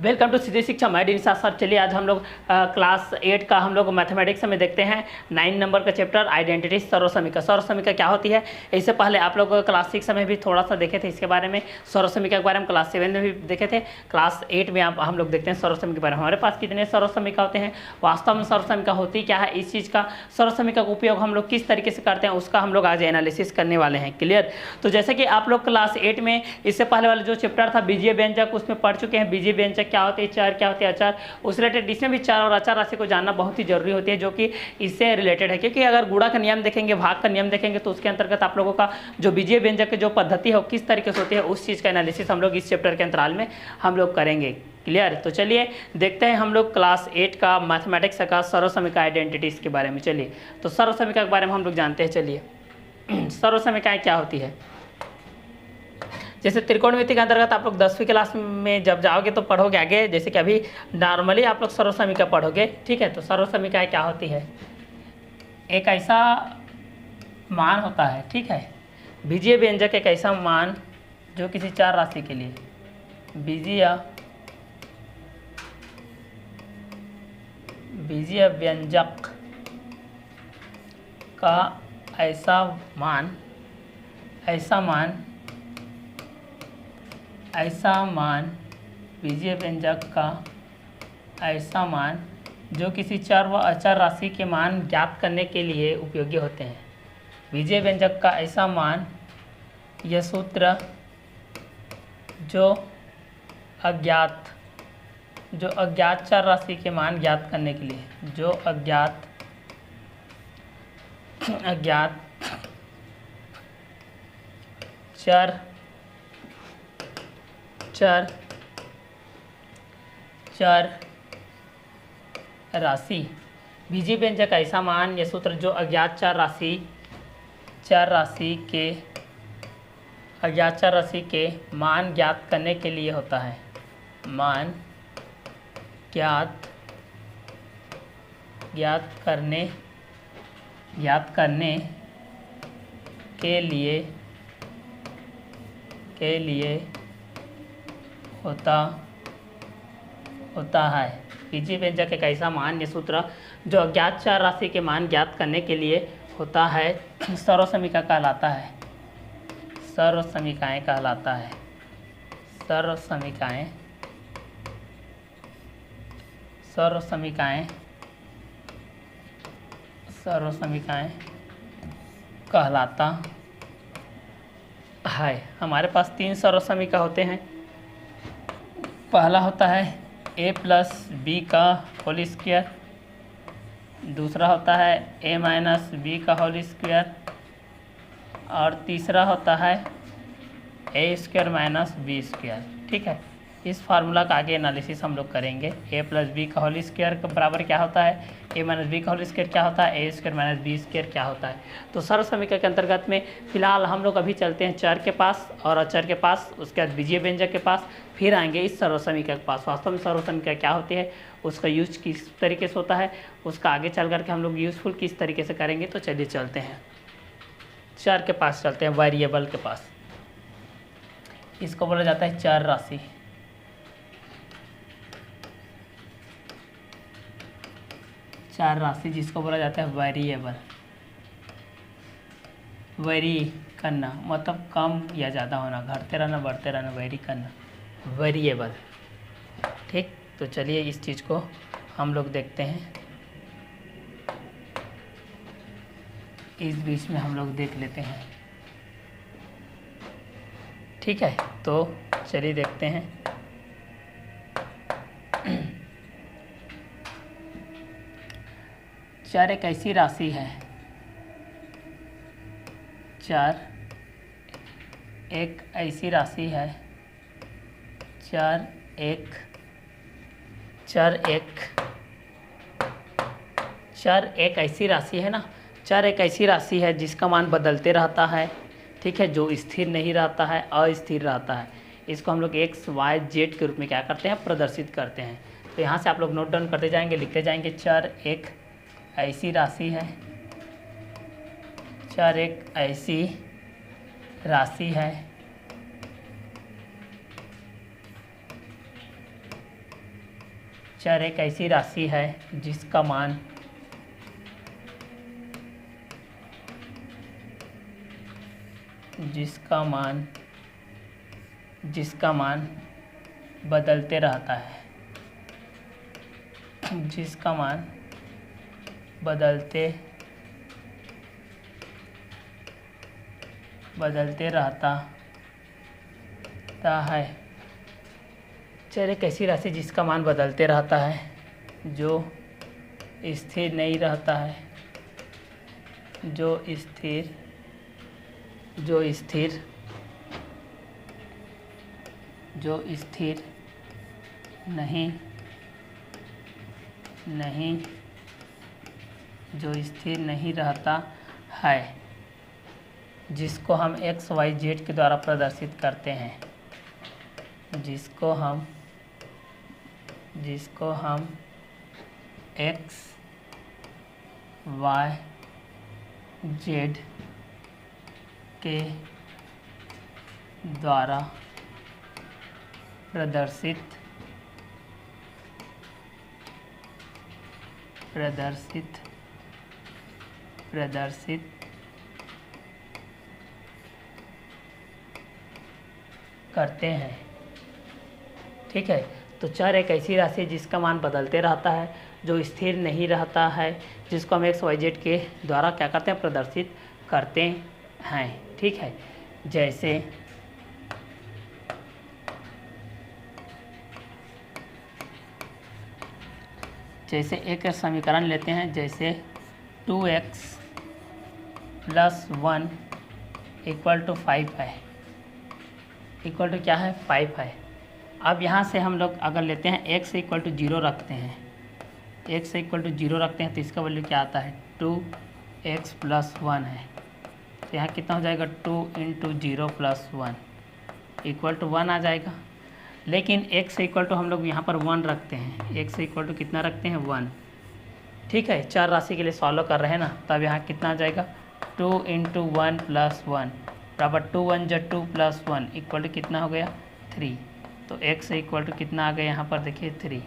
Welcome to सीधी शिक्षा मैं डिनिशा sir. चलिए आज हम लोग क्लास 8 का हम लोग मैथमेटिक्स में देखते हैं 9 नंबर का चैप्टर आइडेंटिटी सर्वसमीका। सर्वसमीका क्या होती है, इससे पहले आप लोग क्लास 6 में भी थोड़ा सा देखे थे इसके बारे में। सर्वसमीका के बारे में क्लास 7 में भी देखे थे। क्लास 8 में हम लोग देखते हैं सर्वसमीका के बारे में। हमारे पास कितने सर्वसमीका होते हैं, वास्तव में सर्वसमीका होती क्या है, इस चीज़ का सर्वसमीका का उपयोग हम लोग किस तरीके से करते हैं उसका हम लोग आज एनालिसिस करने वाले हैं। क्लियर। तो जैसे कि आप लोग क्लास 8 में इससे पहले वाला जो चैप्टर था बीजीय व्यंजक, उसमें पढ़ चुके हैं बीजीय व्यंजक क्या होते हैं, चर क्या होते हैं, अचर। उस रिलेटेड इसमें भी चर और अचर राशि को जानना बहुत ही जरूरी होती है, जो कि इससे रिलेटेड है। क्योंकि अगर गुणा का नियम देखेंगे, भाग का नियम देखेंगे, तो उसके अंतर्गत आप लोगों का जो बीजीय व्यंजक की जो पद्धति है वो किस तरीके से होती है, उस चीज़ का एनालिसिस हम लोग इस चैप्टर के अंतराल में हम लोग करेंगे। क्लियर। तो चलिए देखते हैं हम लोग क्लास 8 का मैथमेटिक्स का सर्वसमीका आइडेंटिटीज के बारे में। चलिए तो सर्वसमीका के बारे में हम लोग जानते हैं। चलिए सर्वसमीकाएं क्या होती है। जैसे त्रिकोणमिति के अंतर्गत आप लोग 10वीं क्लास में जब जाओगे तो पढ़ोगे आगे, जैसे कि अभी नॉर्मली आप लोग सर्वसमीका पढ़ोगे। ठीक है। तो सर्वसमीकाएं क्या होती है, एक ऐसा मान होता है, ठीक है, बीजीय व्यंजक एक ऐसा मान जो किसी चार राशि के लिए बीजीय व्यंजक का ऐसा मान बीजीय व्यंजक का ऐसा मान जो किसी चर व अचर राशि के मान ज्ञात करने के लिए उपयोगी होते हैं। बीजीय व्यंजक का ऐसा मान, यह सूत्र जो अज्ञात चर राशि के मान ज्ञात करने के लिए, जो अज्ञात चर राशि, बीजीय व्यंजक का ऐसा मान, यह सूत्र जो अज्ञात चर राशि के मान ज्ञात करने के लिए होता है। मान ज्ञात करने के लिए होता है। बीजीय व्यंजक एक ऐसा मान, ये सूत्र जो अज्ञात चर राशि के मान ज्ञात करने के लिए होता है, सर्वसमीका कहलाता है। सर्वसमीकाएं कहलाता है। हमारे पास 3 सर्वसमीका होते हैं। पहला होता है a प्लस बी का होल स्क्वायर, दूसरा होता है a माइनस बी का होल स्क्वायर, और तीसरा होता है a square minus B square. ठीक है। इस फार्मूला का आगे एनालिसिस हम लोग करेंगे। a प्लस बी का होल स्क्वायर का बराबर क्या होता है, a माइनस बी का होल स्क्वायर क्या होता है, a square minus B square क्या होता है। तो सर्वसमीका के अंतर्गत में फिलहाल हम लोग अभी चलते हैं चर के पास और अचर के पास, उसके बाद बीजीय व्यंजक के पास, फिर आएंगे इस सर्वसमीका के पास। वास्तव में सर्वसमीका क्या होती है, उसका यूज किस तरीके से होता है, उसका आगे चल करके हम लोग यूजफुल किस तरीके से करेंगे। तो चलिए चलते हैं चर के पास, चलते हैं वेरिएबल के पास। इसको बोला जाता है चर राशि। चर राशि जिसको बोला जाता है वेरिएबल। वेरी करना मतलब कम या ज़्यादा होना, घटते रहना, बढ़ते रहना, वेरी करना, वेरिएबल। ठीक। तो चलिए इस चीज़ को हम लोग देखते हैं, इस बीच में हम लोग देख लेते हैं। ठीक है। तो चलिए देखते हैं। चर एक ऐसी राशि है, चर एक ऐसी राशि है, चर एक ऐसी राशि है ना, चर एक ऐसी राशि है जिसका मान बदलते रहता है। ठीक है। जो स्थिर नहीं रहता है, अस्थिर रहता है। इसको हम लोग एक्स वाई जेड के रूप में क्या करते हैं, प्रदर्शित करते हैं। तो यहाँ से आप लोग नोट डाउन करते जाएंगे, लिखते जाएंगे। चर एक ऐसी राशि है, चर एक ऐसी राशि है चर एक ऐसी राशि है जिसका मान बदलते रहता है, जिसका मान बदलते रहता है। चर एक ऐसी राशि जिसका मान बदलते रहता है, जो स्थिर नहीं रहता है, जो स्थिर नहीं रहता है, जिसको हम एक्स वाई जेड के द्वारा प्रदर्शित करते हैं, जिसको हम एक्स वाई जेड के द्वारा प्रदर्शित करते हैं। ठीक है, तो चर एक ऐसी राशि है जिसका मान बदलते रहता है, जो स्थिर नहीं रहता है, जिसको हम एक्स वाई जेड के द्वारा क्या करते हैं, प्रदर्शित करते हैं। ठीक है, जैसे एक समीकरण लेते हैं, जैसे 2x + 1 = 5 है, इक्वल टू क्या है, 5 है। अब यहाँ से हम लोग अगर लेते हैं x = 0 रखते हैं, x = 0 रखते हैं, तो इसका वैल्यू क्या आता है, 2x + 1 है। तो यहाँ कितना हो जाएगा, 2 × 0 + 1 = 1 आ जाएगा। लेकिन x = हम लोग यहाँ पर 1 रखते हैं, x = कितना रखते हैं, 1। ठीक है, चर राशि के लिए सॉल्व कर रहे हैं ना, तब यहाँ कितना आ जाएगा, 2 × 1 + 1 बराबर 2 × 1 = 2 + 1 = कितना हो गया, 3। तो x = कितना आ गया, यहाँ पर देखिए 3,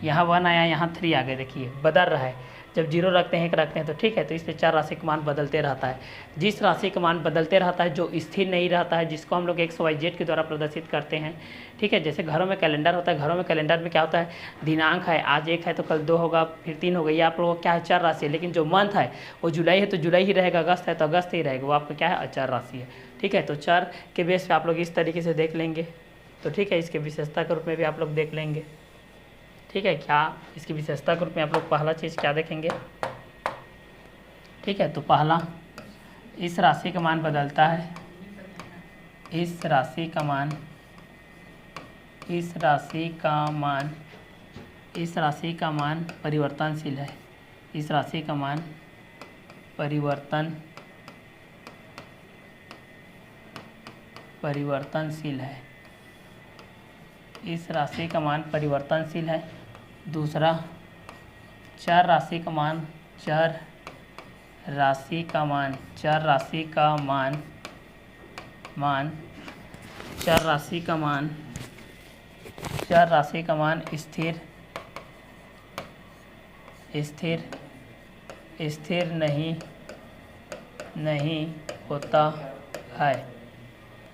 यहाँ 1 आया, यहाँ 3 आ गए। देखिए बदल रहा है, जब 0 रखते हैं 1 रखते हैं तो ठीक है, तो इसलिए चर राशि का मान बदलते रहता है। जिस राशि का मान बदलते रहता है, जो स्थिर नहीं रहता है, जिसको हम लोग एक्स वाई जेड के द्वारा प्रदर्शित करते हैं। ठीक है, जैसे घरों में कैलेंडर होता है, घरों में कैलेंडर में क्या होता है, दिनांक है, आज 1 है तो कल 2 होगा, फिर 3 होगा, ये आप लोगों को क्या है, चर राशि है। लेकिन जो मंथ है वो जुलाई है तो जुलाई ही रहेगा, अगस्त है तो अगस्त ही रहेगा, वो आपका क्या है, अचर राशि है। ठीक है, तो चर के बेस पे आप लोग इस तरीके से देख लेंगे। तो ठीक है, इसके विशेषता के रूप में भी आप लोग देख लेंगे। ठीक है, क्या इसकी विशेषता के रूप में आप लोग पहला चीज़ क्या देखेंगे। ठीक है, तो पहला, इस राशि का मान बदलता है, इस राशि का मान परिवर्तनशील है, इस राशि का मान परिवर्तनशील है, इस राशि का मान परिवर्तनशील है। दूसरा, चर राशि का मान स्थिर नहीं होता है।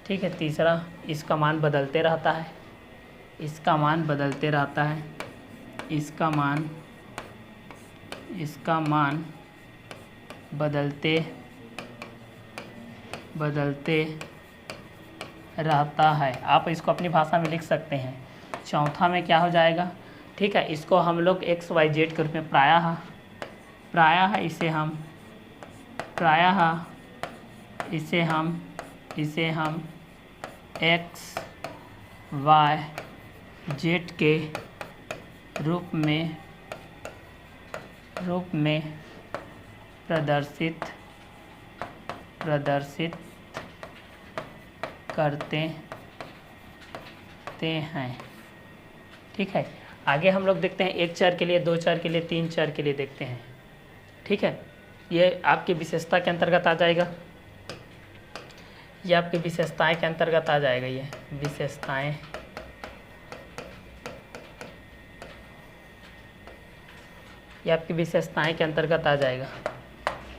ठीक है, तीसरा, इसका मान बदलते रहता है, इसका मान बदलते रहता है। आप इसको अपनी भाषा में लिख सकते हैं। चौथा में क्या हो जाएगा, ठीक है, इसको हम लोग एक्स वाई जेड के रूप में प्रायः इसे हम एक्स वाई जेड के रूप में प्रदर्शित करते हैं। ठीक है, आगे हम लोग देखते हैं, एक चर के लिए, 2 चर के लिए, 3 चर के लिए देखते हैं। ठीक है, ये आपकी विशेषता के अंतर्गत आ जाएगा, ये आपकी विशेषताएं के अंतर्गत आ जाएगा, ये विशेषताएं ये आपकी विशेषताएं के अंतर्गत आ जाएगा।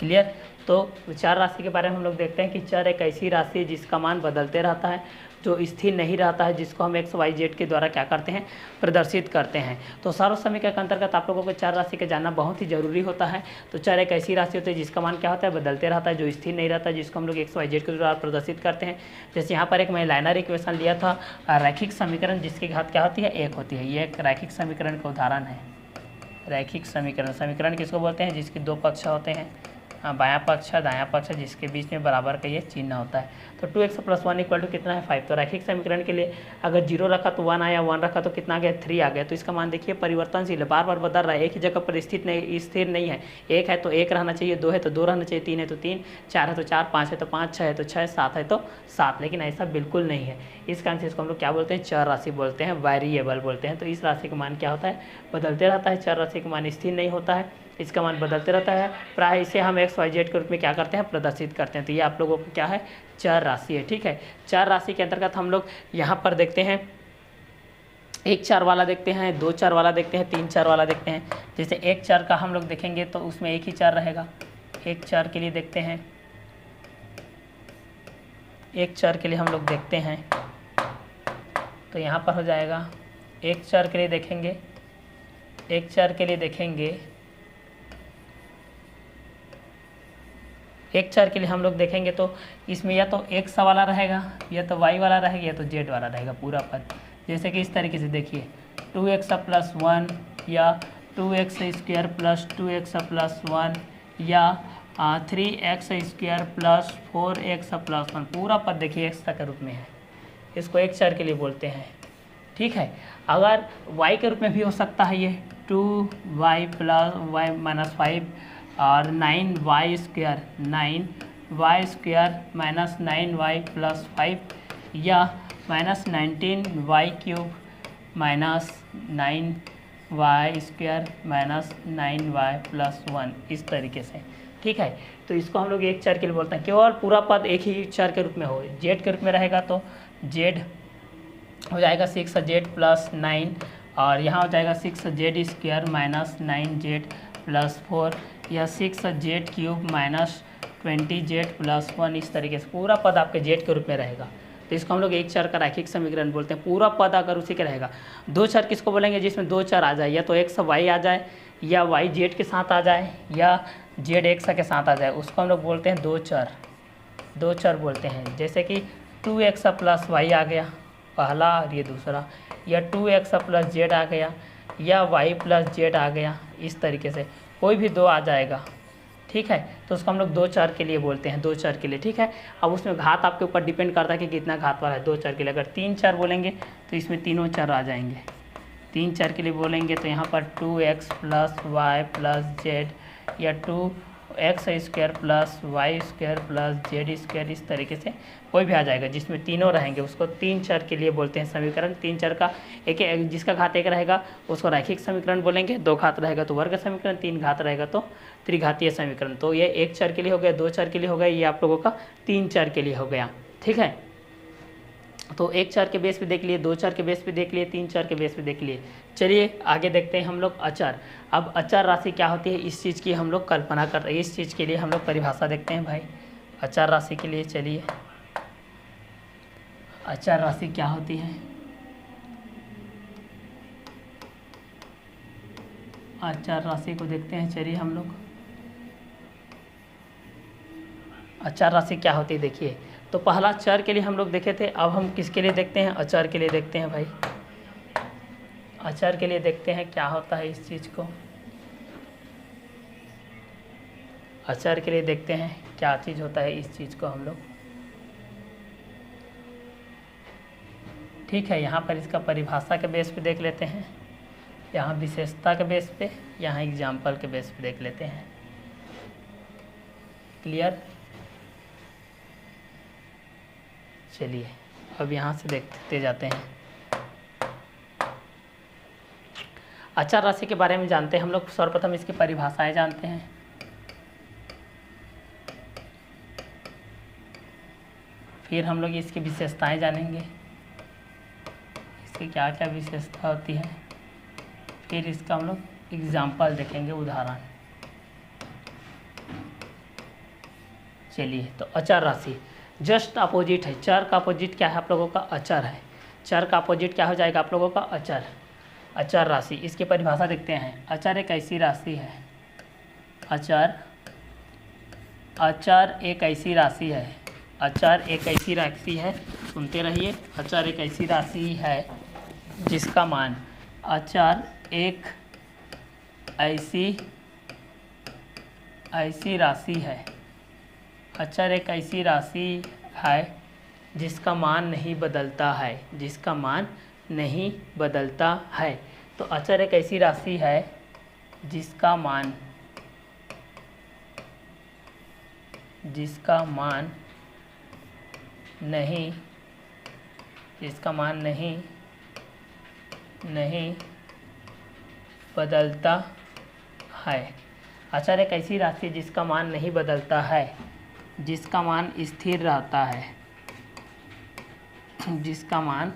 क्लियर। तो चर राशि के बारे में हम लोग देखते हैं कि चर एक ऐसी राशि है जिसका मान बदलते रहता है, जो स्थिर नहीं रहता है, जिसको हम एक्स वाई जेड के द्वारा क्या करते हैं, प्रदर्शित करते हैं। तो सर्वसमीकरण के अंतर्गत आप लोगों को चर राशि के जानना बहुत ही जरूरी होता है। तो चर एक ऐसी राशि होती है जिसका मान क्या होता है, बदलते रहता है, जो स्थिर नहीं रहता है, जिसको हम लोग एक्स वाई जेड के द्वारा प्रदर्शित करते हैं। जैसे यहाँ पर एक मैं लाइनर इक्वेशन लिया था, रैखिक समीकरण जिसकी घात क्या होती है, एक होती है। ये एक रैखिक समीकरण का उदाहरण है। रैखिक समीकरण, समीकरण किसको बोलते हैं, जिसके दो पक्ष होते हैं, बायां पक्ष दायां पक्ष, जिसके बीच में बराबर का ये चिन्ह होता है। तो 2x + 1 = कितना है, 5। तो रैखिक समीकरण के लिए अगर 0 रखा तो 1 आया, 1 रखा तो कितना आ गया, 3 आ गया। तो इसका मान देखिए परिवर्तनशील है, बार बार बदल रहा है, एक ही जगह पर स्थिर नहीं है। 1 है तो 1 रहना चाहिए, 2 है तो 2 रहना चाहिए, 3 है तो 3, 4 है तो 4, 5 है तो 5, 6 है तो 6, 7 है तो 7। लेकिन ऐसा बिल्कुल नहीं है। इस कारण से इसको हम लोग क्या बोलते हैं, चर राशि बोलते हैं, वेरिएबल बोलते हैं। तो इस राशि का मान क्या होता है, बदलते रहता है। चर राशि का मान स्थिर नहीं होता है, इसका मान बदलते रहता है। प्राय इसे हम एक्स वाई जेड के रूप में क्या करते हैं, प्रदर्शित करते हैं। तो ये आप लोगों को क्या है, चर राशि है। ठीक है। चर राशि के अंतर्गत हम लोग यहाँ पर देखते हैं, 1 चर वाला देखते हैं, 2 चर वाला देखते हैं, 3 चर वाला देखते हैं। जैसे 1 चर का हम लोग देखेंगे तो उसमें एक ही चर रहेगा। 1 चर के लिए देखते हैं, 1 चर के लिए हम लोग देखते हैं तो यहाँ पर हो जाएगा, 1 चर के लिए देखेंगे, 1 चर के लिए देखेंगे, 1 चर के लिए हम लोग देखेंगे तो इसमें या तो x वाला रहेगा, या तो y वाला रहेगा, या तो z वाला रहेगा पूरा पद। जैसे कि इस तरीके से देखिए, 2x + 1 या 2x² + 2x + 1 या 3x² + 4x + 1, पूरा पद देखिए x के रूप में है। इसको 1 चर के लिए बोलते हैं। ठीक है। अगर y के रूप में भी हो सकता है, ये 2y + y - 5 और 9y² - 9y + 5 या -19y³ - 9y² - 9y + 1, इस तरीके से। ठीक है। तो इसको हम लोग 1 चर के लिए बोलते हैं। केवल पूरा पद एक ही चर के रूप में हो, जेड के रूप में रहेगा तो जेड हो जाएगा 6z + 9 और यहाँ हो जाएगा 6z² - 9z + 4 या 6z³ - 20z + 1, इस तरीके से पूरा पद आपके जेड के रूप में रहेगा। तो इसको हम लोग 1 चर का रैखिक समीकरण बोलते हैं। पूरा पद अगर उसी का रहेगा। 2 चर किसको बोलेंगे, जिसमें 2 चर आ जाए, या तो x y आ जाए, या y z के साथ आ जाए, या z x के साथ आ जाए, उसको हम लोग बोलते हैं 2 चर। 2 चर बोलते हैं। जैसे कि 2x + y आ गया पहला और ये दूसरा, या 2x + z आ गया, या y + z आ गया, इस तरीके से कोई भी 2 आ जाएगा। ठीक है। तो उसको हम लोग 2 चर के लिए बोलते हैं, 2 चर के लिए। ठीक है। अब उसमें घात आपके ऊपर डिपेंड करता है कि कितना घात वाला है। 2 चर के लिए अगर 3 चर बोलेंगे तो इसमें तीनों चर आ जाएंगे। 3 चर के लिए बोलेंगे तो यहाँ पर 2x + y + z या 2x² + y² + z², इस तरीके से कोई भी आ जाएगा जिसमें तीनों रहेंगे, उसको 3 चर के लिए बोलते हैं समीकरण। 3 चर का एक जिसका घात 1 रहेगा उसको रैखिक समीकरण बोलेंगे, 2 घात रहेगा तो वर्ग समीकरण, 3 घात रहेगा तो त्रिघातीय समीकरण। तो ये 1 चर के लिए हो गया, 2 चर के लिए हो गया, ये आप लोगों का 3 चर के लिए हो गया। ठीक है। तो 1 चर के बेस पे देख लिए, 2 चर के बेस पे देख लिए, 3 चर के बेस पे देख लिए। चलिए आगे देखते हैं हम लोग अचर। अब अचर राशि क्या होती है, इस चीज़ की हम लोग कल्पना कर रहे हैं। इस चीज़ के लिए हम लोग परिभाषा देखते हैं भाई, अचर राशि के लिए। चलिए अचर राशि क्या होती है, अचर राशि को देखते हैं। चलिए हम लोग अचर राशि क्या होती है देखिए। तो पहला चर के लिए हम लोग देखे थे, अब हम किसके लिए देखते हैं, अचर के लिए देखते हैं भाई। अचर के लिए देखते हैं क्या होता है इस चीज़ को, अचर के लिए देखते हैं क्या चीज़ होता है इस चीज़ को हम लोग। ठीक है। यहाँ पर इसका परिभाषा के बेस पे देख लेते हैं, यहाँ विशेषता के बेस पे, यहाँ एग्जाम्पल के बेस पे देख लेते हैं। क्लियर। चलिए अब यहाँ से देखते जाते हैं। अचर राशि के बारे में जानते हैं हम लोग। सर्वप्रथम इसकी परिभाषाएं जानते हैं। फिर हम लोग इसकी विशेषताएं जानेंगे, इसकी क्या क्या विशेषता होती है। फिर इसका हम लोग एग्जाम्पल देखेंगे, उदाहरण। चलिए, तो अचर राशि जस्ट अपोजिट है। चर का अपोजिट क्या है आप लोगों का? अचर है। चर का अपोजिट क्या हो जाएगा आप लोगों का? अचर। अचर राशि, इसकी परिभाषा देखते हैं। अचर एक ऐसी राशि है, अचर एक ऐसी राशि है, अचर एक ऐसी राशि है, सुनते रहिए। अचर एक ऐसी राशि है जिसका मान, अचर एक ऐसी राशि है, अचर एक ऐसी राशि है जिसका मान नहीं बदलता है, जिसका मान नहीं बदलता है। तो अचर एक ऐसी राशि है जिसका मान नहीं बदलता है। अचर एक ऐसी राशि जिसका मान नहीं बदलता है, जिसका मान स्थिर रहता है, जिसका मान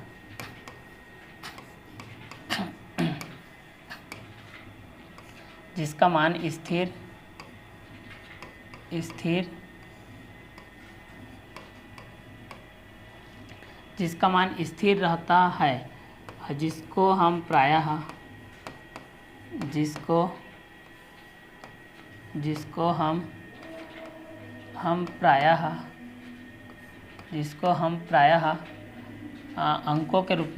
स्थिर जिसका मान स्थिर रहता है, जिसको हम प्रायः अंकों के रूप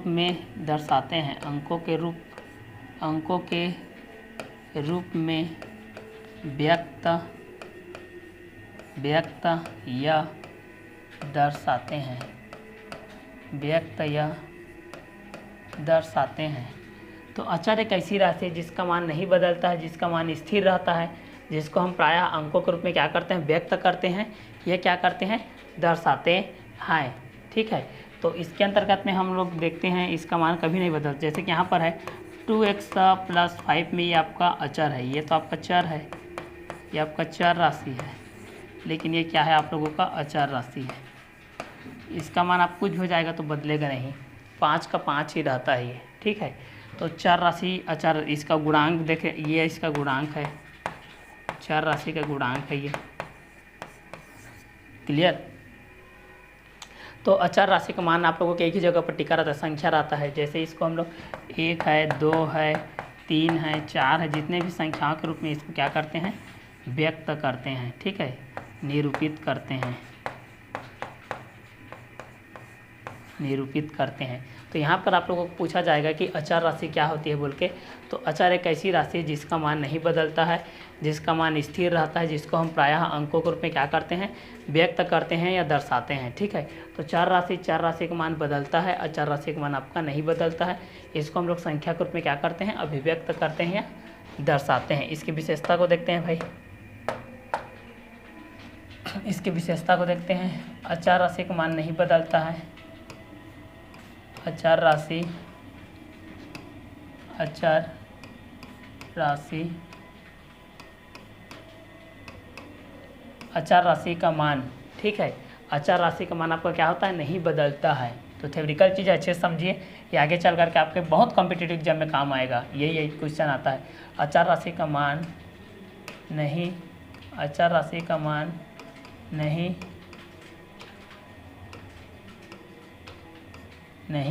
में दर्शाते हैं, अंकों के रूप में व्यक्त या दर्शाते हैं, तो अचर एक ऐसी राशि है जिसका मान नहीं बदलता है, जिसका मान स्थिर रहता है, जिसको हम प्रायः अंकों के रूप में क्या करते हैं? व्यक्त करते हैं। यह क्या करते हैं? दर्शाते हैं। ठीक है, तो इसके अंतर्गत में हम लोग देखते हैं इसका मान कभी नहीं बदलता। जैसे कि यहाँ पर है 2x + 5 में, ये आपका अचर है, ये तो आपका चर है, ये आपका चर राशि है, लेकिन ये क्या है आप लोगों का? अचर राशि है। इसका मान आप कुछ भी हो जाएगा तो बदलेगा नहीं, 5 का 5 ही रहता है ये। ठीक है, तो चर राशि अचर, इसका गुणांक देखें, ये इसका गुणांक है, चर राशि का गुणांक है ये। क्लियर? तो अचर राशि का मान आप लोगों के एक ही जगह पर टिका रहता है, संख्या रहता है। जैसे इसको हम लोग 1 है, 2 है, 3 है, 4 है, जितने भी संख्याओं के रूप में इसको क्या करते हैं? व्यक्त करते हैं। ठीक है, निरूपित करते हैं। तो यहाँ पर आप लोगों को पूछा जाएगा कि अचर राशि क्या होती है बोल के। तो अचर एक ऐसी राशि है जिसका मान नहीं बदलता है, जिसका मान स्थिर रहता है, जिसको हम प्रायः अंकों के रूप में क्या करते हैं? व्यक्त करते हैं या दर्शाते हैं। ठीक है, तो चर राशि का मान बदलता है, अचर राशि का मान आपका नहीं बदलता है। इसको हम लोग संख्या के रूप में क्या करते हैं? अभिव्यक्त करते हैं या दर्शाते हैं। इसकी विशेषता को देखते हैं भाई, इसकी विशेषता को देखते हैं। अचर राशि का मान नहीं बदलता है, अचर राशि का मान, ठीक है, अचर राशि का मान आपका क्या होता है? नहीं बदलता है। तो थ्योरिटिकल चीज़ अच्छे से समझिए, ये आगे चल करके आपके बहुत कॉम्पिटिटिव एग्जाम में काम आएगा। यही क्वेश्चन आता है, अचर राशि का मान नहीं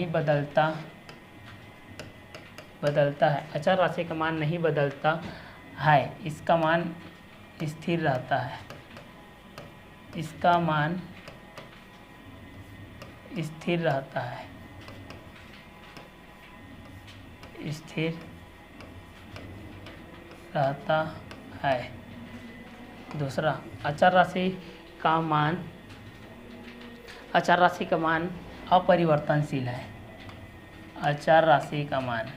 बदलता है। अचर राशि का मान नहीं बदलता है, इसका मान स्थिर रहता है, इसका मान स्थिर रहता है, दूसरा, अचर राशि का मान अपरिवर्तनशील है। अचर राशि का मान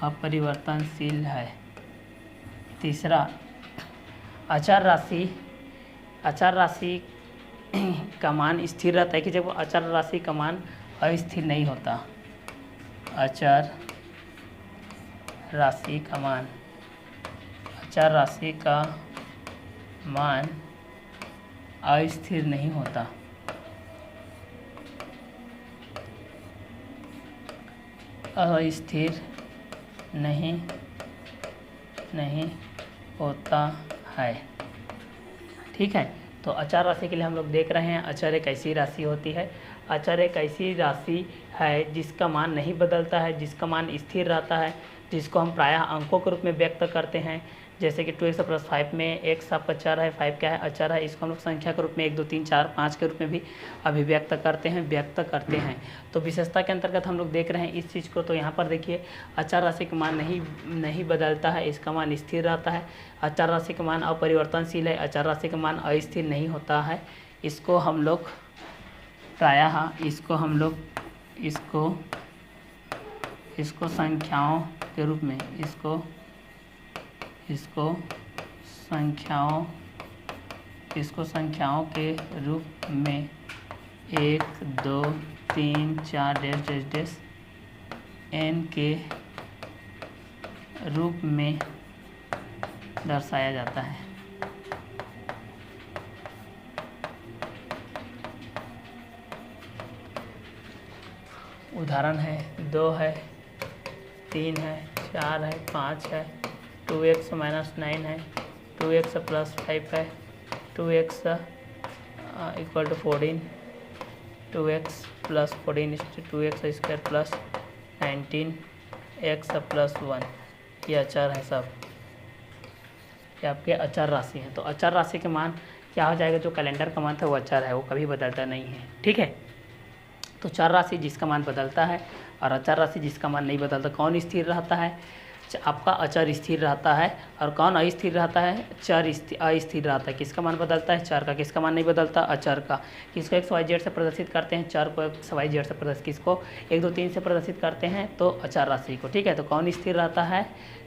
अपरिवर्तनशील है। तीसरा, अचर राशि का मान स्थिर रहता है कि जब अचर राशि का मान अस्थिर नहीं होता। अचर राशि का मान अस्थिर नहीं होता। अस्थिर नहीं होता है। ठीक है, तो अचर राशि के लिए हम लोग देख रहे हैं अचर एक ऐसी राशि होती है, अचर एक ऐसी राशि है जिसका मान नहीं बदलता है, जिसका मान स्थिर रहता है, जिसको हम प्रायः अंकों के रूप में व्यक्त करते हैं। जैसे कि 2x + 5 में x आपका चर है, 5 क्या है अचर है, इसको हम लोग संख्या के रूप में 1 2 3 4 5 के रूप में भी अभिव्यक्त करते हैं। तो विशेषता के अंतर्गत हम लोग देख रहे हैं इस चीज़ को। तो यहाँ पर देखिए अचर राशि का मान नहीं बदलता है, इसका मान स्थिर रहता है। अचर राशि का मान अपरिवर्तनशील है, अचर राशि का मान अस्थिर नहीं होता है। इसको हम लोग प्रायः इसको संख्याओं के रूप में इसको संख्याओं के रूप में 1 2 3 4 डैश n के रूप में दर्शाया जाता है। उदाहरण है 2 है, 3 है, 4 है, 5 है, 2x - 9 है, 2x + 5 है, 2x = 14, 2x + 14 = 2x² + 19, x + 1। ये अचर है सब, ये आपके अचर राशि हैं। तो अचर राशि के मान क्या हो जाएगा, जो कैलेंडर का मान था वो अचर है, वो कभी बदलता नहीं है। ठीक है, तो चर राशि जिसका मान बदलता है और अचर राशि जिसका मान नहीं बदलता। कौन स्थिर रहता है, आपका अचर स्थिर रहता है। और कौन अस्थिर रहता है, चर अस्थिर रहता है। किसका मान बदलता है, चर का। किसका मान नहीं बदलता, अचर का। किसको XYZ से प्रदर्शित करते हैं, चर को XYZ से प्रदर्शित, किसको 1 2 3 से प्रदर्शित करते हैं, तो अचर राशि को। ठीक है, तो कौन स्थिर रहता है,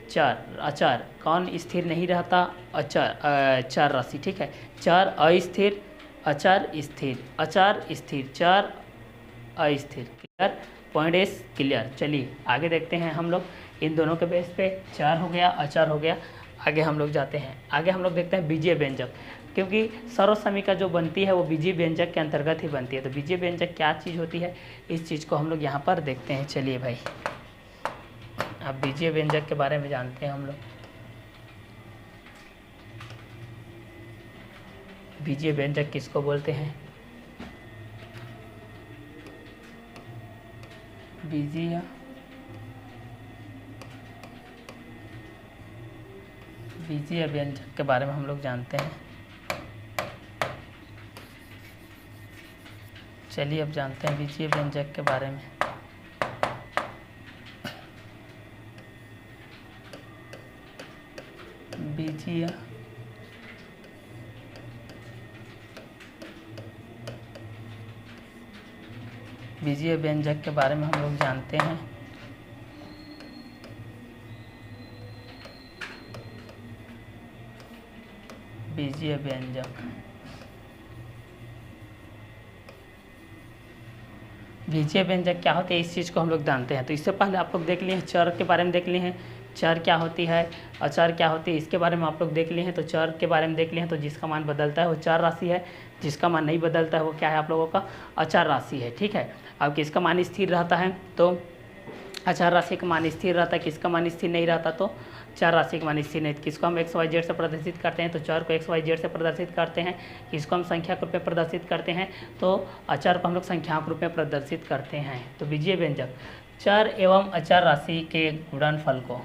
अचर। कौन स्थिर नहीं रहता, चर राशि। ठीक है, चर अस्थिर, अचर स्थिर, अचर स्थिर, चर अस्थिर। Clear, point is clear. चलिए आगे देखते हैं हम लोग इन दोनों के बेस पे। चर हो गया, अचर हो गया। आगे हम लोग जाते हैं, आगे हम लोग देखते हैं बीजीय व्यंजक, क्योंकि सर्वसमीका जो बनती है वो बीजीय व्यंजक के अंतर्गत ही बनती है। तो बीजीय व्यंजक क्या चीज़ होती है, इस चीज़ को हम लोग यहाँ पर देखते हैं। चलिए भाई, अब बीजीय व्यंजक के बारे में जानते हैं हम लोग। बीजीय व्यंजक किसको बोलते हैं, बीजीय व्यंजक के बारे में हम लोग जानते हैं। चलिए अब जानते हैं बीजीय व्यंजक के बारे में। बीजीय व्यंजक के बारे में हम लोग जानते हैं। बीजीय व्यंजक, बीजीय व्यंजक क्या होते हैं, इस चीज़ को हम लोग जानते हैं। तो इससे पहले आप लोग देख लिए हैं चर के बारे में, देख लिए हैं चर क्या होती है, अचर क्या होती है, इसके बारे में आप लोग देख लिए हैं। तो चर के बारे में देख लिए हैं, तो जिसका मान बदलता है वो चर राशि है, जिसका मान नहीं बदलता है वो क्या है आप लोगों का, अचर राशि है। ठीक है, अब किसका मान स्थिर रहता है, तो अचर राशि का मान स्थिर रहता है। किसका मान स्थिर नहीं रहता, तो चर राशि का मान स्थिर नहीं। किसको हम XYZ से प्रदर्शित करते हैं, तो चर को XYZ से प्रदर्शित करते हैं। किसको हम संख्या के रूप में प्रदर्शित करते हैं, तो अचर को हम लोग संख्याओं के रूप में प्रदर्शित करते हैं। तो बीजीय व्यंजक चर एवं अचर राशि के गुणनफल को,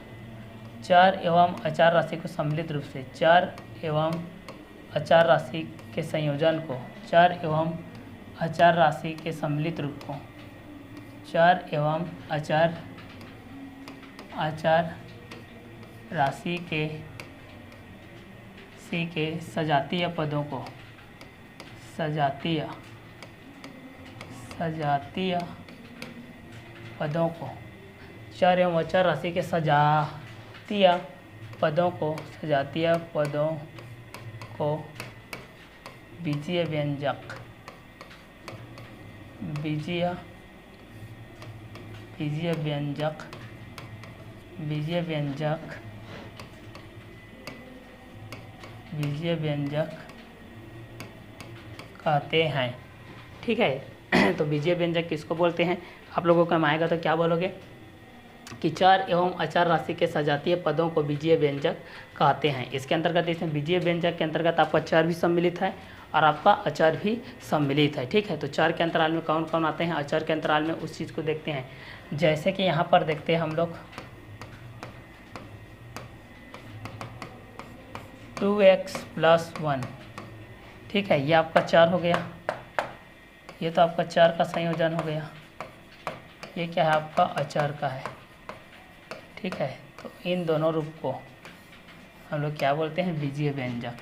चर एवं अचर राशि को सम्मिलित रूप से, चर एवं अचर राशि के संयोजन को, चर एवं अचर राशि के सम्मिलित रूप को, चर एवं अचर राशि के सजातीय पदों को, सजातीय पदों को, चर एवं अचर राशि के सजातीय पदों को बीजीय व्यंजक बीजीय व्यंजक कहते हैं। ठीक है, तो बीजीय व्यंजक किसको बोलते हैं? आप लोगों को आएगा तो क्या बोलोगे कि चर एवं अचर राशि के सजातीय पदों को बीजीय व्यंजक कहते हैं। इसके अंतर्गत, इसमें बीजीय व्यंजक के अंतर्गत आपका चर भी सम्मिलित है और आपका अचर भी सम्मिलित है। ठीक है, तो चर के अंतराल में कौन कौन आते हैं, अचर के अंतराल में उस चीज़ को देखते हैं। जैसे कि यहाँ पर देखते हैं हम लोग 2x + 1। ठीक है, ये आपका चर हो गया, ये तो आपका चर का संयोजन हो गया। ये क्या है? आपका अचर का है। ठीक है, तो इन दोनों रूप को हम लोग क्या बोलते हैं? बीजीय व्यंजक।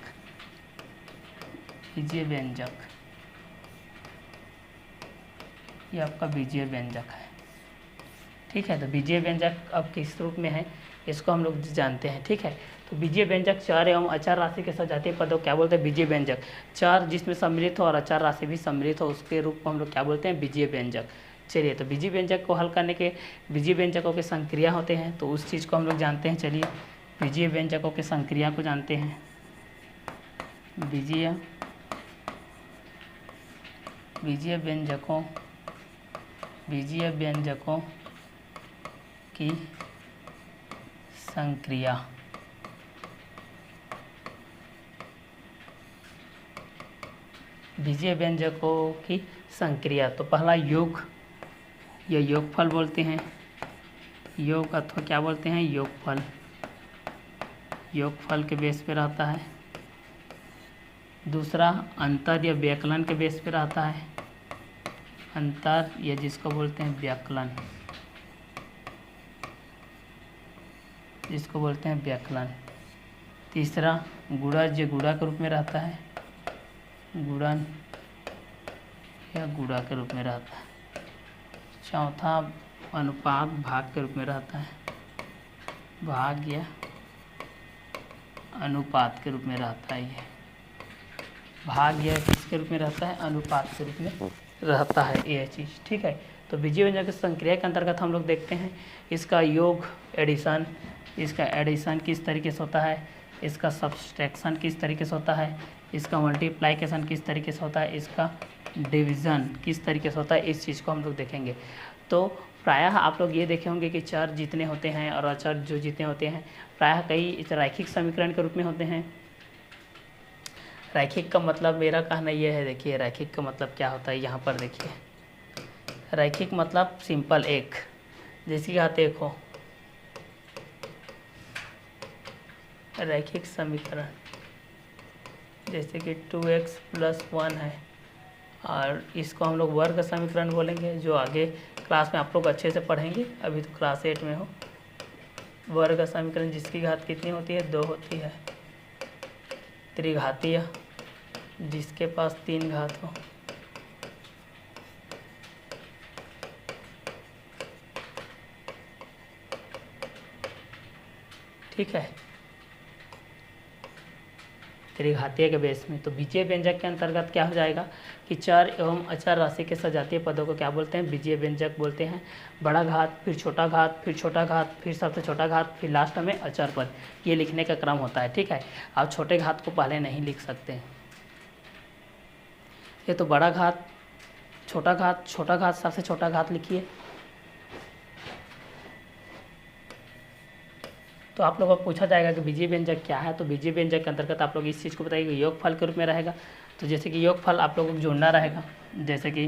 ये आपका बीजीय व्यंजक है। ठीक है, तो बीजीय व्यंजक अब किस रूप में है इसको हम लोग जानते हैं। ठीक है, तो बीजीय व्यंजक चर एवं अचर राशि के सजातीय पदों क्या बोलते हैं? बीजीय व्यंजक। चर जिसमें सम्मिलित हो और अचर राशि भी सम्मिलित हो, उसके रूप को हम लोग क्या बोलते हैं? बीजीय व्यंजक। चलिए, तो बीजीय व्यंजक को हल करने के बीजीय व्यंजकों के संक्रिया होते हैं, तो उस चीज़ को हम लोग जानते हैं। चलिए, बीजीय व्यंजकों के संक्रिया को जानते हैं। बीजीय व्यंजकों की संक्रिया। बीजीय व्यंजकों की संक्रिया, तो पहला योग या योगफल बोलते हैं। योग अथवा क्या बोलते हैं? योगफल। योगफल के बेस पे रहता है। दूसरा अंतर या व्यकलन के बेस पे रहता है। अंतर या जिसको बोलते हैं व्यकलन, तीसरा गुणज या गुणा के रूप में रहता है। गुणन या गुणा के रूप में रहता है। चौथा अनुपात भाग के रूप में रहता है। भाग या अनुपात के रूप में रहता है। ये भाग या किसके रूप में रहता है? अनुपात के रूप में रहता है यह चीज़। ठीक है, तो बीजीय व्यंजक की संक्रिया के अंतर्गत हम लोग देखते हैं इसका योग एडिशन, इसका एडिशन किस तरीके से होता है, इसका सब्सट्रैक्शन किस तरीके से होता है, इसका मल्टीप्लाइकेशन किस तरीके से होता है, इसका डिवीज़न किस तरीके से होता है, इस चीज़ को हम लोग देखेंगे। तो प्रायः आप लोग ये देखे होंगे कि चर जितने होते हैं और अचर जो जितने होते हैं प्रायः कई रैखिक समीकरण के रूप में होते हैं। रैखिक का मतलब मेरा कहना ये है, देखिए रैखिक का मतलब क्या होता है, यहाँ पर देखिए रैखिक मतलब सिंपल एक, जैसे कि आते एक हो रैखिक समीकरण, जैसे कि 2x + 1 है और इसको हम लोग वर्ग समीकरण बोलेंगे, जो आगे क्लास में आप लोग अच्छे से पढ़ेंगे। अभी तो क्लास 8 में हो। वर्ग समीकरण जिसकी घात कितनी होती है? 2 होती है। त्रिघातीय जिसके पास 3 घात हो। ठीक है, त्रिघातीय के बेस में। तो बीजीय व्यंजक के अंतर्गत क्या हो जाएगा कि चर एवं अचर राशि के सजातीय पदों को क्या बोलते हैं? बीजीय व्यंजक बोलते हैं। बड़ा घात, फिर छोटा घात, फिर छोटा घात, फिर सबसे छोटा घात, फिर लास्ट में अचर पद, ये लिखने का क्रम होता है। ठीक है, आप छोटे घात को पहले नहीं लिख सकते। ये तो बड़ा घात, छोटा घात, छोटा घात, सबसे छोटा घात लिखिए। तो आप लोगों को पूछा जाएगा कि बीजीय व्यंजक क्या है, तो बीजीय व्यंजक के अंतर्गत आप लोग इस चीज़ को बताइए कि योगफल के रूप में रहेगा। तो जैसे कि योगफल आप लोगों को जोड़ना रहेगा, जैसे कि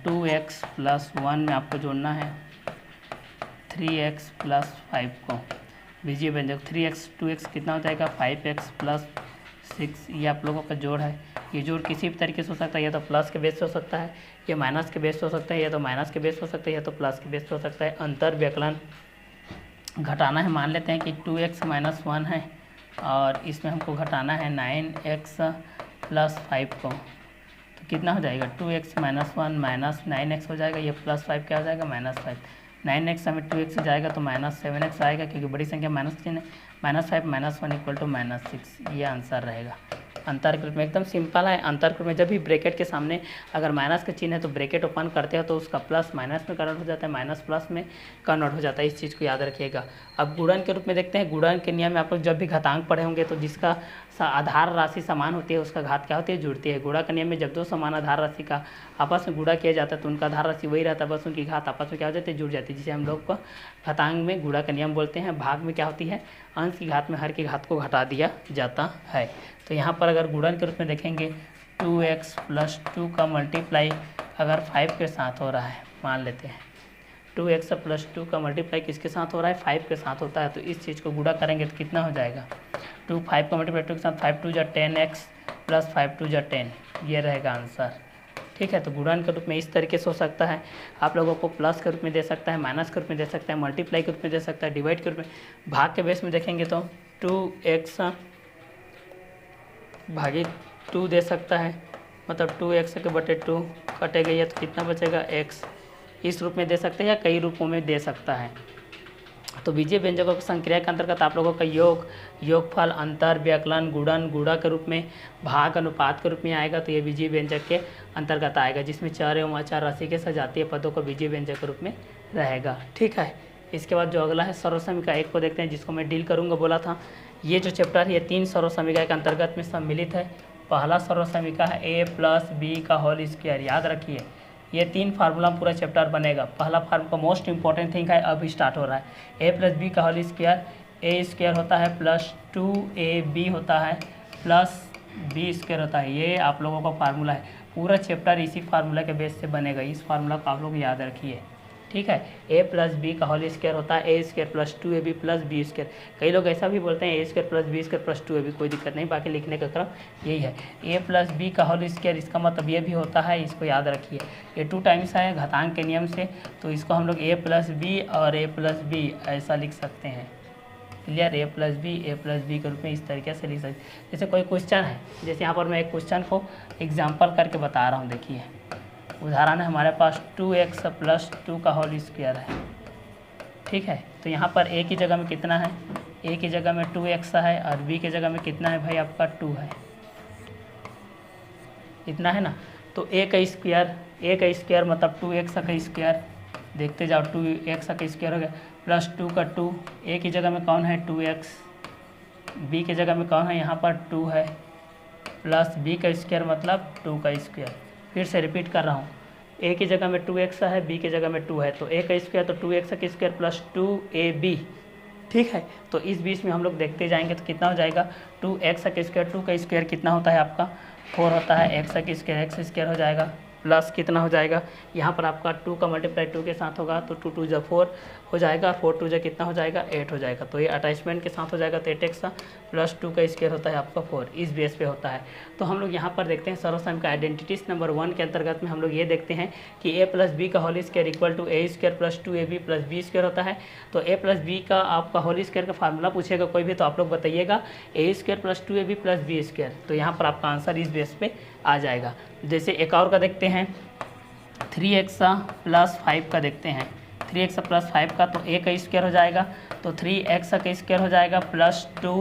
2x + 1 में आपको जोड़ना है 3x + 5 को। बीजीय व्यंजक 3x 2x कितना हो जाएगा? 5x + 6, ये आप लोगों का जोड़ है। ये जोड़ किसी भी तरीके से हो सकता है, या तो प्लस के बेस से हो सकता है, या माइनस के बेस से हो सकता है, या तो माइनस के बेस हो सकता है, या तो प्लस के बेस हो सकता है। अंतर व्यकलन घटाना है, मान लेते हैं कि 2x - 1 है और इसमें हमको घटाना है 9x + 5 को। तो कितना हो जाएगा? 2x - 1 - 9x हो जाएगा, ये +5 क्या हो जाएगा? -5। 9x में 2x से जाएगा तो -7x आएगा, क्योंकि बड़ी संख्या माइनस चिन्ह है। -5 -1 इक्वल टू -6, ये आंसर रहेगा। अंतर्कृत में एकदम सिंपल है। अंतर्कृत में जब भी ब्रैकेट के सामने अगर माइनस का चिन्ह है तो ब्रैकेट ओपन करते हो तो उसका प्लस माइनस में कन्वर्ट हो जाता है, माइनस प्लस में कन्वर्ट हो जाता है। इस चीज़ को याद रखिएगा। अब गुणन के रूप में देखते हैं। गुणन के नियम में आप लोग जब भी घातांक पढ़े होंगे तो जिसका आधार राशि समान होती है उसका घात क्या होती है, जुड़ती है। गुणा के नियम में जब दो समान आधार राशि का आपस में गुणा किया जाता है तो उनका आधार राशि वही रहता है, बस उनकी घात आपस में क्या हो जाती है, जुड़ जाती है, जिसे हम लोग को घातांक में गुणा का नियम बोलते हैं। भाग में क्या होती है, अंश की घात में हर की घात को घटा दिया जाता है। तो यहाँ पर अगर गुणन के रूप में देखेंगे 2x + 2 का मल्टीप्लाई अगर 5 के साथ हो रहा है, मान लेते हैं 2x + 2 का मल्टीप्लाई किसके साथ हो रहा है, 5 के साथ होता है। तो इस चीज़ को गुणा करेंगे तो कितना हो जाएगा, 5 का मल्टीप्लाई 2 के साथ 5 × 2 = 10x + 5 × 2 = 10, ये रहेगा आंसर। ठीक है, तो गुणन के रूप में इस तरीके से हो सकता है। आप लोगों को प्लस के रूप में दे सकता है, माइनस के रूप में दे सकता है, मल्टीप्लाई के रूप में दे सकता है, डिवाइड के रूप में। भाग के बेस में देखेंगे तो 2x भागी 2 दे सकता है, मतलब 2x/2 कटे गई है तो कितना बचेगा, x। इस रूप में दे सकते हैं या कई रूपों में दे सकता है। तो बीजीय व्यंजकों की संक्रिया के अंतर्गत आप लोगों का योग, योगफल, अंतर, व्यकलन, गुणन, गुणा के रूप में, भाग, अनुपात के रूप में आएगा। तो ये बीजीय व्यंजक के अंतर्गत आएगा, जिसमें चर एवं अचर राशि के सजातीय पदों को बीजीय व्यंजक के रूप में रहेगा। ठीक है, इसके बाद जो अगला है सर्वसमीका 1 को देखते हैं, जिसको मैं डील करूँगा बोला था। ये जो चैप्टर है ये 3 सर्वसमीका के अंतर्गत में सम्मिलित है। पहला सर्वसमीका है a + b का होल स्क्वायर। याद रखिए ये 3 फार्मूला पूरा चैप्टर बनेगा। पहला फार्मूला मोस्ट इंपॉर्टेंट थिंग है, अभी स्टार्ट हो रहा है। a + b का होल स्क्वायर, a² होता है प्लस 2ab होता है प्लस b² होता है। ये आप लोगों का फार्मूला है। पूरा चैप्टर इसी फार्मूला के बेस से बनेगा। इस फार्मूला को आप लोग याद रखिए। ठीक है, a + b का होल स्क्वायर होता है a² + 2ab + b²। कई लोग ऐसा भी बोलते हैं a² + b² + 2ab, कोई दिक्कत नहीं, बाकी लिखने का क्रम यही है। a + b का होल स्क्वायर, इसका मतलब ये भी होता है, इसको याद रखिए। ये 2 टाइम्स है घातांक के नियम से, तो इसको हम लोग a + b और a + b ऐसा लिख सकते हैं। क्लियर, a + b के रूप में इस तरीके से लिख सकते हैं। जैसे कोई क्वेश्चन है, जैसे यहाँ पर मैं एक क्वेश्चन को एग्जाम्पल करके बता रहा हूँ। देखिए उदाहरण है हमारे पास 2x + 2 का होल स्क्वायर है। ठीक है, तो यहाँ पर a की जगह में कितना है, a की जगह में 2x है और b की जगह में कितना है भाई आपका 2 है, इतना है ना। तो a का स्क्वायर मतलब 2x का स्क्वायर, देखते जाओ 2x का स्क्वायर हो गया प्लस 2 का 2, a की जगह में कौन है 2x, b की जगह में कौन है यहाँ पर 2 है, प्लस b का स्क्वायर मतलब 2 का स्क्वायर। फिर से रिपीट कर रहा हूँ, a की जगह में 2x है, b की जगह में 2 है, तो a का स्क्वायर तो 2x का स्क्वायर प्लस 2ab। ठीक है, तो इस बीच में हम लोग देखते जाएंगे तो कितना हो जाएगा, 2x का स्क्वायर, 2 का स्क्वायर कितना होता है आपका 4 होता है, x का स्क्वायर x² हो जाएगा प्लस कितना हो जाएगा, यहाँ पर आपका 2 का मल्टीप्लाई 2 के साथ होगा तो 2 × 2 = 4 हो जाएगा, 4 × 2 = कितना हो जाएगा 8 हो जाएगा। तो ये अटैचमेंट के साथ हो जाएगा तो 8x प्लस 2 का स्क्वायर होता है आपका 4, इस बेस पे होता है। तो हम लोग यहाँ पर देखते हैं सर्वसमीका आइडेंटिटीज नंबर 1 के अंतर्गत में हम लोग ये देखते हैं कि a + b का whole square equal to a² + 2ab + b² होता है। तो a + b का आपका होल स्क्वायर का फार्मूला पूछेगा कोई भी तो आप लोग बताइएगा a² + 2ab + b²। तो यहाँ पर आपका आंसर इस बेस पे आ जाएगा। जैसे एक और का देखते हैं 3x + 5 का देखते हैं, 3x + 5 का तो a का स्क्वायर हो जाएगा तो 3x का स्क्वायर हो जाएगा प्लस 2,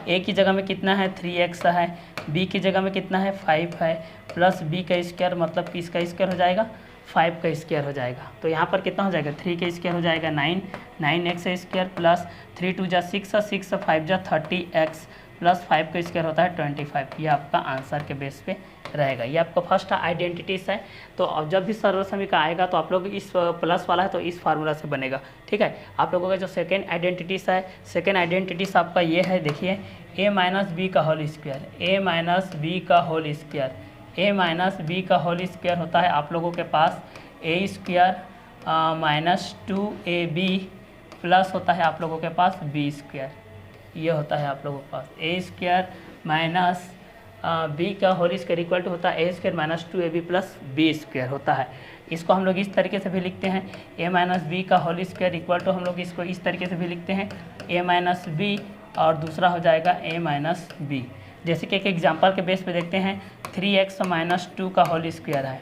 a की जगह में कितना है 3x है, b की जगह में कितना है 5 है, प्लस b का स्क्वायर मतलब किसका स्क्वायर हो जाएगा 5 का स्क्वायर हो जाएगा। तो यहाँ पर कितना हो जाएगा 3 का स्क्वायर हो जाएगा 9x² प्लस 3 × 2 = 6, 6 × 5 = 30x प्लस 5 का स्क्वायर होता है 25। ये आपका आंसर के बेस पे रहेगा। ये आपका फर्स्ट आइडेंटिटीज है। तो अब जब भी सर्वसमीका आएगा तो आप लोग इस प्लस वाला है तो इस फार्मूला से बनेगा। ठीक है, आप लोगों का जो सेकेंड आइडेंटिटीज है, सेकेंड आइडेंटिटीज आपका ये है, देखिए a - b का होल स्क्वायर, a - b का होल स्क्वायर, a - b का होल स्क्वायर होता है आप लोगों के पास a² - 2ab प्लस होता है आप लोगों के पास b²। ये होता है आप लोगों के पास a² - b का होल स्क्वायर इक्वल टू होता है a² - 2ab + b² होता है। इसको हम लोग इस तरीके से भी लिखते हैं a - b का होल स्क्वायर इक्वल टू, हम लोग इसको इस तरीके से भी लिखते हैं a - b और दूसरा हो जाएगा a - b। जैसे कि एक एग्जांपल के बेस पे देखते हैं 3x - 2 का होल स्क्वायर है,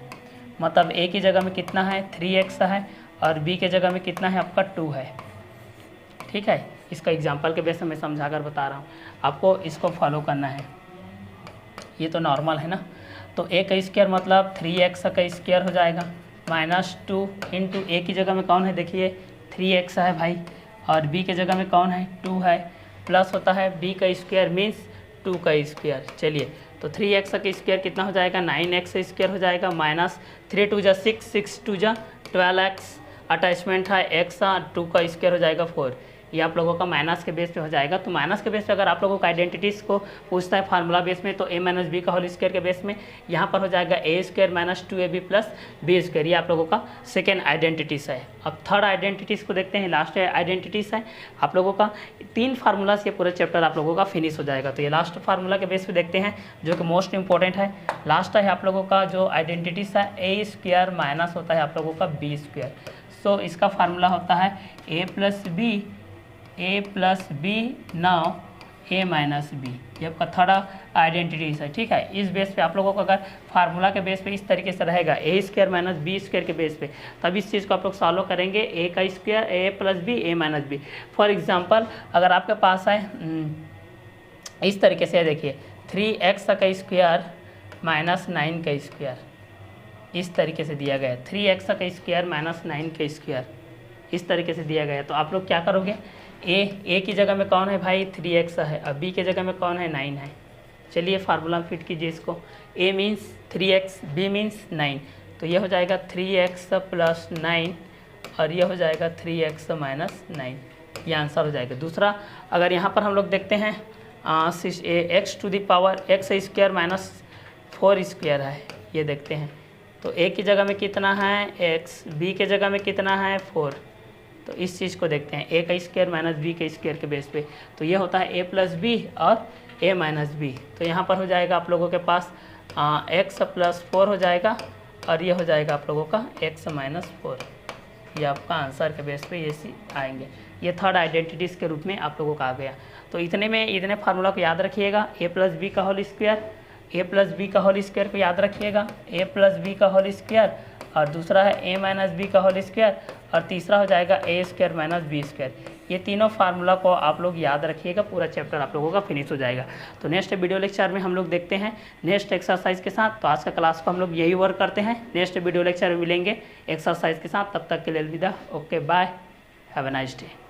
मतलब a की जगह में कितना है 3x है और b की जगह में कितना है आपका 2 है। ठीक है, इसका एग्जाम्पल के बेस पे मैं समझा कर बता रहा हूँ, आपको इसको फॉलो करना है। ये तो नॉर्मल है ना, तो a का स्क्वायर मतलब 3x का स्क्वायर हो जाएगा -2 इंटू a की जगह में कौन है, देखिए 3x है भाई, और b की जगह में कौन है 2 है, प्लस होता है b का स्क्वायर मीन्स 2 का स्क्वायर। चलिए तो 3x का स्क्वायर कितना हो जाएगा, 9x का स्क्वायर हो जाएगा, -3 2 6 6 2 12x, अटैचमेंट है x 2 का स्क्वायर हो जाएगा 4। ये आप लोगों का माइनस के बेस पे हो जाएगा। तो माइनस के बेस पे अगर आप लोगों को आइडेंटिटीज़ को पूछता है फार्मूला बेस में, तो a माइनस बी का होल स्क्वायर के बेस में यहाँ पर हो जाएगा a square minus 2ab plus b square. ये आप लोगों का सेकेंड आइडेंटिटीज़ है। अब थर्ड आइडेंटिटीज़ को देखते हैं, लास्ट आइडेंटिटीज़ है आप लोगों का 3 फार्मूला से पूरा चैप्टर आप लोगों का फिनिश हो जाएगा। तो ये लास्ट फार्मूला के बेस पे देखते हैं जो कि मोस्ट इंपॉर्टेंट है। लास्ट है आप लोगों का जो आइडेंटिटीज़ है a स्क्वायर माइनस होता है आप लोगों का b स्क्वायर। सो इसका फार्मूला होता है a plus B now a minus B. ये आपका थर्ड आइडेंटिटीज है, ठीक है। इस बेस पे आप लोगों को अगर फार्मूला के बेस पे इस तरीके से रहेगा a square minus B square के बेस पे, तब इस चीज़ को आप लोग सॉल्व करेंगे a का square a plus B a minus B. For example अगर आपके पास है इस तरीके से, देखिए 3x का स्क्वायर माइनस 9 का स्क्वायर, इस तरीके से दिया गया है 3x का स्क्वायर माइनस 9 का स्क्वायर, इस तरीके से दिया गया है। तो आप लोग क्या करोगे, a की जगह में कौन है भाई 3x है, अब b की जगह में कौन है 9 है। चलिए फार्मूला फिट कीजिए इसको, a means 3x, b means 9, तो ये हो जाएगा 3x प्लस 9 और ये हो जाएगा 3x माइनस 9, ये आंसर हो जाएगा। दूसरा अगर यहाँ पर हम लोग देखते हैं x to the power x square minus 4 square है, ये देखते हैं तो a की जगह में कितना है x, b की जगह में कितना है 4, तो इस चीज़ को देखते हैं a का स्क्वायर माइनस b के स्क्वायर के बेस पे, तो ये होता है a प्लस बी और a माइनस बी। तो यहाँ पर हो जाएगा आप लोगों के पास x प्लस 4 हो जाएगा और ये हो जाएगा आप लोगों का x माइनस 4। ये आपका आंसर के बेस पे ये आएंगे। ये थर्ड आइडेंटिटीज़ के रूप में आप लोगों का आ गया। तो इतने फार्मूला को याद रखिएगा, a प्लस बी का whole square, a plus B का होल स्क्वायर को याद रखिएगा, a प्लस बी का होल स्क्वायर, और दूसरा है a माइनस बी का होल स्क्वायर, और तीसरा हो जाएगा a square minus B square. ये तीनों फार्मूला को आप लोग याद रखिएगा, पूरा चैप्टर आप लोगों का फिनिश हो जाएगा। तो नेक्स्ट वीडियो लेक्चर में हम लोग देखते हैं नेक्स्ट एक्सरसाइज के साथ। तो आज का क्लास को हम लोग यही वर्क करते हैं, नेक्स्ट वीडियो लेक्चर में मिलेंगे एक्सरसाइज के साथ। तब तक के लिए अलविदा, okay bye, have a nice day.